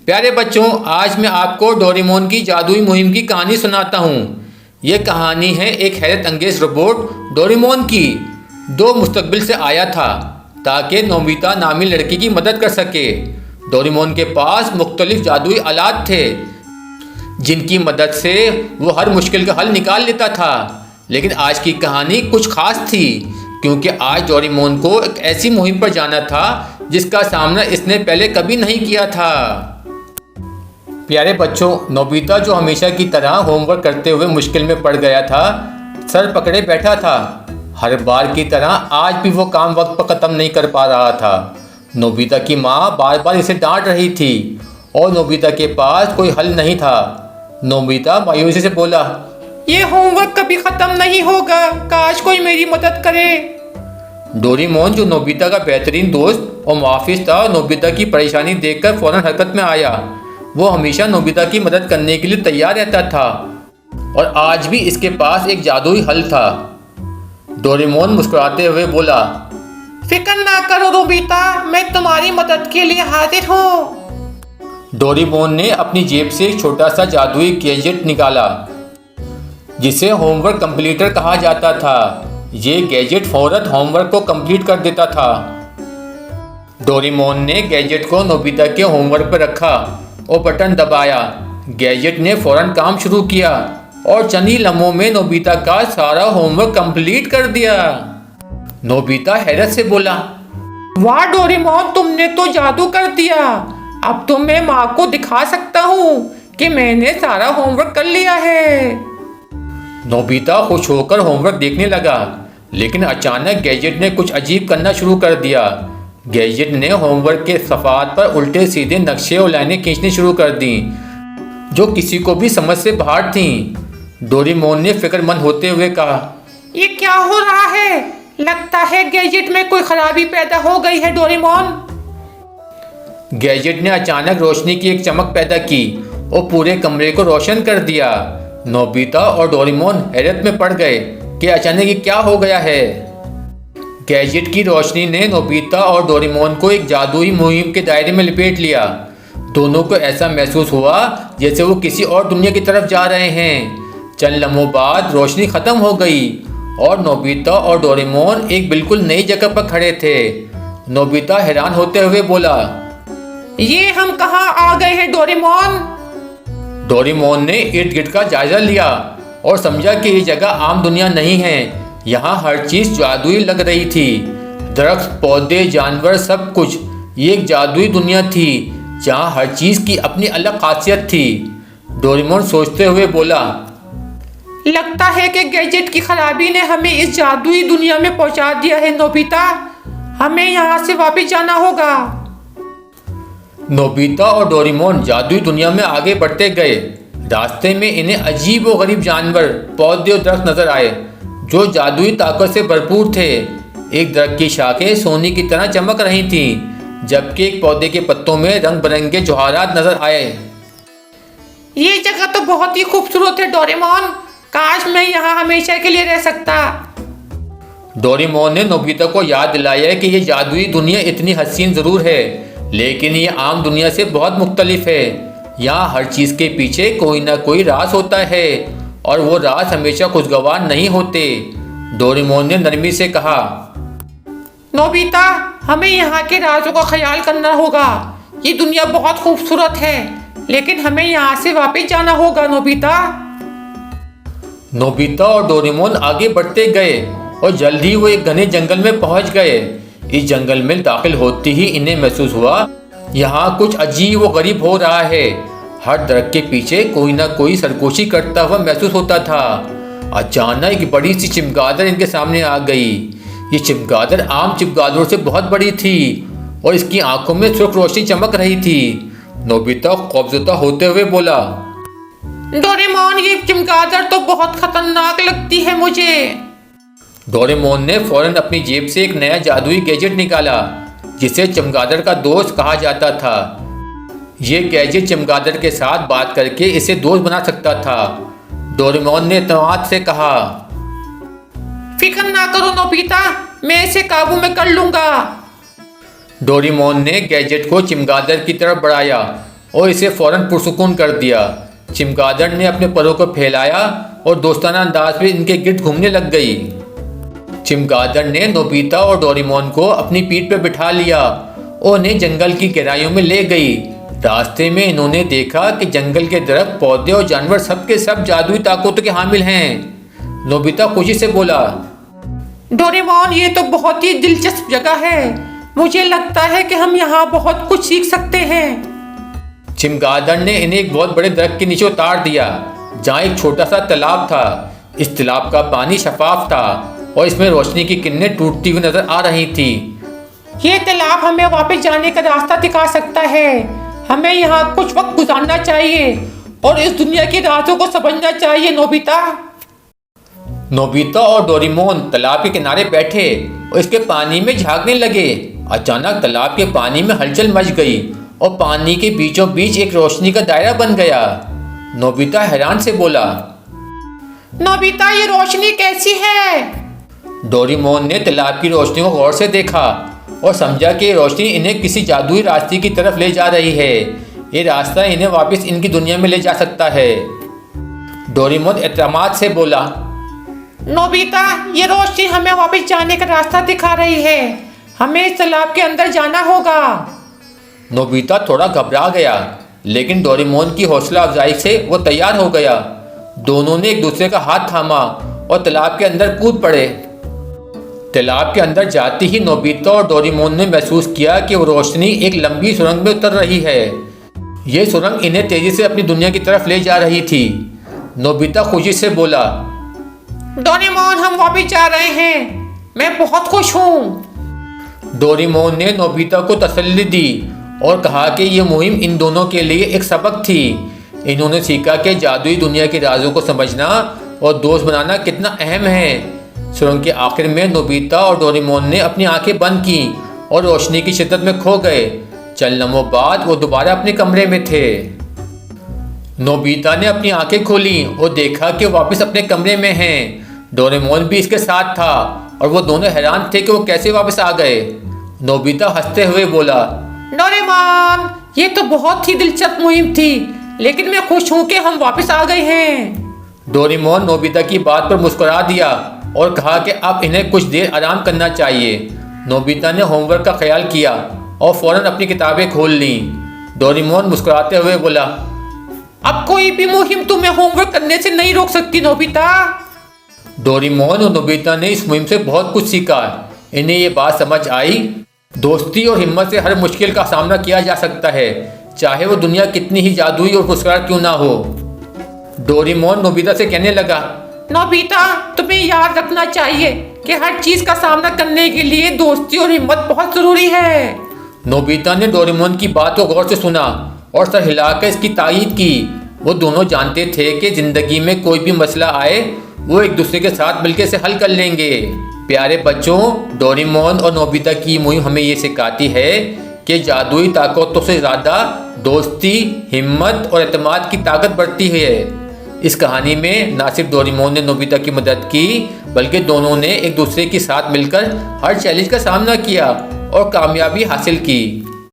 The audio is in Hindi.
प्यारे बच्चों, आज मैं आपको डोरेमोन की जादुई मुहिम की कहानी सुनाता हूँ। ये कहानी है एक हैरत अंगेज रोबोट डोरेमोन की। दो मुस्तकबिल से आया था ताकि नोबिता नामी लड़की की मदद कर सके। डोरेमोन के पास मुख्तलिफ जादुई आलात थे जिनकी मदद से वो हर मुश्किल का हल निकाल लेता था। लेकिन आज की कहानी कुछ खास थी क्योंकि आज डोरेमोन को एक ऐसी मुहिम पर जाना था जिसका सामना इसने पहले कभी नहीं किया था। प्यारे बच्चों, नोबिता जो हमेशा की तरह होमवर्क करते हुए मुश्किल में पड़ गया था, सर पकड़े बैठा था। हर बार की तरह आज भी वो काम वक्त पर ख़त्म नहीं कर पा रहा था। नोबिता की माँ बार बार इसे डांट रही थी और नोबिता के पास कोई हल नहीं था। नोबिता मायूसी से बोला, ये होमवर्क कभी खत्म नहीं होगा, काश कोई मेरी मदद करे। डोरेमोन जो नोबिता का बेहतरीन दोस्त और मुहाफिज था, नोबिता की परेशानी देखकर फौरन हरकत में आया। वो हमेशा नोबिता की मदद करने के लिए तैयार रहता था और आज भी इसके पास एक जादुई हल था। डोरेमोन मुस्कुराते हुए बोला, फिक्र ना करो नोबिता, मैं तुम्हारी मदद के लिए हाजिर हूँ। डोरेमोन ने अपनी जेब से एक छोटा सा जादुई गैजेट निकाला जिसे होमवर्क कंप्लीटर कहा जाता था। ये गैजेट फौरन होमवर्क को कंप्लीट कर देता था। डोरेमोन ने गैजेट को नोबिता के होमवर्क पर रखा और बटन दबाया। गैजेट ने फौरन काम शुरू किया और चंद ही लम्हों में नोबिता का सारा होमवर्क कंप्लीट कर दिया। नोबिता हैरत से बोला, वाह डोरेमोन, तुमने तो जादू कर दिया। अब तो मैं माँ को दिखा सकता हूँ कि मैंने सारा होमवर्क कर लिया है। नोबिता खुश होकर होमवर्क देखने लगा, लेकिन अचानक गैजेट ने कुछ अजीब करना शुरू कर दिया। गैजेट ने होमवर्क के सफ़ात पर उल्टे सीधे नक्शे और लाइनें खींचनी शुरू कर दी जो किसी को भी समझ से बाहर थीं। डोरेमोन ने फिक्रमंद होते हुए कहा, ये क्या हो रहा है? लगता है गैजेट में कोई खराबी पैदा हो गई है डोरेमोन। गैजेट ने अचानक रोशनी की एक चमक पैदा की और पूरे कमरे को रोशन कर दिया। नोबिता और डोरेमोन हैरत में पड़ गए कि अचानक ये क्या हो गया है। गैजेट की रोशनी ने नोबिता और डोरेमोन को एक जादुई मुहिम के दायरे में लपेट लिया। दोनों को ऐसा महसूस हुआ जैसे वो किसी और दुनिया की तरफ जा रहे हैं। चंद लम्हों बाद रोशनी खत्म हो गई और नोबिता और डोरेमोन एक बिल्कुल नई जगह पर खड़े थे। नोबिता हैरान होते हुए बोला, ये हम कहाँ आ गए हैं डोरेमोन? डोरेमोन ने इर्द गिर्द का जायजा लिया और समझा कि ये जगह आम दुनिया नहीं है। यहाँ हर चीज जादुई लग रही थी। दरख्त, पौधे, जानवर, सब कुछ ये एक जादुई दुनिया थी जहाँ हर चीज की अपनी अलग खासियत थी। डोरेमोन सोचते हुए बोला, लगता है कि गैजेट की खराबी ने हमें इस जादुई दुनिया में पहुंचा दिया है नोबिता। हमें यहाँ से वापस जाना होगा। नोबिता और डोरेमोन जादुई दुनिया में आगे बढ़ते गए। रास्ते में इन्हें अजीब व गरीब जानवर, पौधे और दरख्त नजर आए जो जादुई ताकत से भरपूर थे। एक दरख्त की शाखें सोने की तरह चमक रही थीं, जबकि एक पौधे के पत्तों में रंग बिरंगे जवाहरात नजर आए। ये जगह तो बहुत ही खूबसूरत है डोरेमोन, काश मैं यहाँ हमेशा के लिए रह सकता। डोरेमोन ने नोबिता को याद दिलाया कि ये जादुई दुनिया इतनी हसीन जरूर है, लेकिन ये आम दुनिया से बहुत मुख्तलिफ है। यहाँ हर चीज़ के पीछे कोई ना कोई राज होता है और वो राज हमेशा खुशगवार नहीं होते। डोरेमोन ने नरमी से कहा, नोबिता, हमें यहाँ के राजों का ख्याल करना होगा। ये दुनिया बहुत खूबसूरत है, लेकिन हमें यहाँ से वापस जाना होगा नोबिता। नोबिता और डोरेमोन आगे बढ़ते गए और जल्द ही वो एक घने जंगल में पहुंच गए। इस जंगल में दाखिल होते ही इन्हें महसूस हुआ यहाँ कुछ अजीब व गरीब हो रहा है। हर दरख्त के पीछे कोई ना कोई सरगोशी करता हुआ महसूस होता था। अचानक एक बड़ी सी चमगादड़ इनके सामने आ गई। ये चमगादड़ आम चमगादड़ों से बहुत बड़ी थी और इसकी आंखों में सुर्ख रोशनी चमक रही थी। नोबिता खौफजदा होते हुए बोला, डोरेमोन, ये चमगादड़ तो बहुत खतरनाक लगती है मुझे। डोरेमोन ने फौरन अपनी जेब से एक नया जादुई गैजेट निकाला जिसे चमगादड़ का दोस्त कहा जाता था। ये गैजेट चमगादड़ के साथ बात करके इसे दोस्त बना सकता था। डोरेमोन ने इत्मीनान से कहा, फिक्र ना करो नोबिता, मैं इसे काबू में कर लूंगा। डोरेमोन ने गैजेट को चमगादड़ की तरफ बढ़ाया और इसे फौरन पुरसुकून कर दिया। चमगादड़ ने अपने परों को फैलाया और दोस्ताना अंदाज में इनके गिर्द घूमने लग गई। चमगादड़ ने नोबिता और डोरेमोन को अपनी पीठ पर बिठा लिया और उन्हें जंगल की गहराइयों में ले गई। रास्ते में इन्होंने देखा कि जंगल के दरख्त, पौधे और जानवर सब के सब जादुई ताकतों के हामिल हैं। नोबिता खुशी से बोला, डोरेमोन, ये तो बहुत ही दिलचस्प जगह है। मुझे लगता है कि हम यहाँ बहुत कुछ सीख सकते हैं। चमगादड़ ने इन्हें एक बहुत बड़े दरख्त के नीचे उतार दिया, जहाँ एक छोटा सा तालाब था। इस तालाब का पानी शफाफ था और इसमें रोशनी की किरणें टूटती हुई नजर आ रही थी। ये तालाब हमें वापस जाने का रास्ता दिखा सकता है। हमें यहाँ कुछ वक्त गुजारना चाहिए और इस दुनिया के राजों को समझना चाहिए। नोबिता और डोरेमोन तालाब के किनारे बैठे और इसके पानी में झांकने लगे। अचानक तालाब के पानी में हलचल मच गई और पानी के बीचों बीच एक रोशनी का दायरा बन गया। नोबिता हैरान से बोला, नोबिता, ये रोशनी कैसी है? डोरेमोन ने तालाब की रोशनी को गौर से देखा और समझा कि ये रोशनी इन्हें किसी जादुई रास्ते की तरफ ले जा रही है। ये रास्ता इन्हें वापस इनकी दुनिया में ले जा सकता है। डोरेमोन एतमाद से बोला, नोबिता, ये रोशनी हमें वापस जाने का रास्ता दिखा रही है। हमें इस तालाब के अंदर जाना होगा। नोबिता थोड़ा घबरा गया, लेकिन डोरेमोन की हौसला अफजाई से वो तैयार हो गया। दोनों ने एक दूसरे का हाथ थामा और तालाब के अंदर कूद पड़े। तालाब के अंदर जाते ही नोबिता और डोरेमोन ने महसूस किया कि वो रोशनी एक लंबी सुरंग में उतर रही है। ये सुरंग इन्हें तेजी से अपनी दुनिया की तरफ ले जा रही थी। नोबिता खुशी से बोला, डोरेमोन, हम वापस जा रहे हैं। मैं बहुत खुश हूँ। डोरेमोन ने नोबिता को तसल्ली दी और कहा कि ये मुहिम इन दोनों के लिए एक सबक थी। इन्होंने सीखा कि जादुई दुनिया के राजों को समझना और दोस्त बनाना कितना अहम है। सुरंग के आखिर में नोबिता और डोरेमोन ने अपनी आंखें बंद की और रोशनी की शिद्दत में खो गए। चंद लम्हों बाद वो दोबारा अपने कमरे में थे। नोबिता ने अपनी आंखें खोली और देखा कि वो वापस अपने कमरे में हैं। डोरेमोन भी इसके साथ था और वो दोनों हैरान थे कि वो कैसे वापस आ गए। नोबिता हंसते हुए बोला, डोरेमोन, ये तो बहुत ही दिलचस्प मुहिम थी, लेकिन मैं खुश हूँ कि हम वापस आ गए हैं। डोरेमोन नोबिता की बात पर मुस्कुरा दिया और कहा कि अब इन्हें कुछ देर आराम करना चाहिए। नोबिता ने होमवर्क का ख्याल किया और फौरन अपनी किताबें खोल लीं। डोरेमोन मुस्कुराते हुए बोला, अब कोई भी मुहिम तुम्हें होमवर्क करने से नहीं रोक सकती नोबिता। डोरेमोन और नोबिता ने इस मुहिम से बहुत कुछ सीखा। इन्हें ये बात समझ आई, दोस्ती और हिम्मत से हर मुश्किल का सामना किया जा सकता है, चाहे वो दुनिया कितनी ही जादुई और खुशगवार क्यों ना हो। डोरेमोन नोबिता से कहने लगा, नोबिता, तुम्हें याद रखना चाहिए कि हर चीज का सामना करने के लिए दोस्ती और हिम्मत बहुत जरूरी है। नोबिता ने डोरेमोन की बात को गौर से सुना और सर हिलाकर इसकी तायीद की। वो दोनों जानते थे कि जिंदगी में कोई भी मसला आए वो एक दूसरे के साथ मिलकर से हल कर लेंगे। प्यारे बच्चों, डोरेमोन और नोबिता की मुहिम हमें ये सिखाती है कि जादुई ताकतों से ज़्यादा दोस्ती, हिम्मत और एतमाद की ताकत बढ़ती है। इस कहानी में ना सिर्फ डोरेमोन ने नोबिता की मदद की, बल्कि दोनों ने एक दूसरे के साथ मिलकर हर चैलेंज का सामना किया और कामयाबी हासिल की।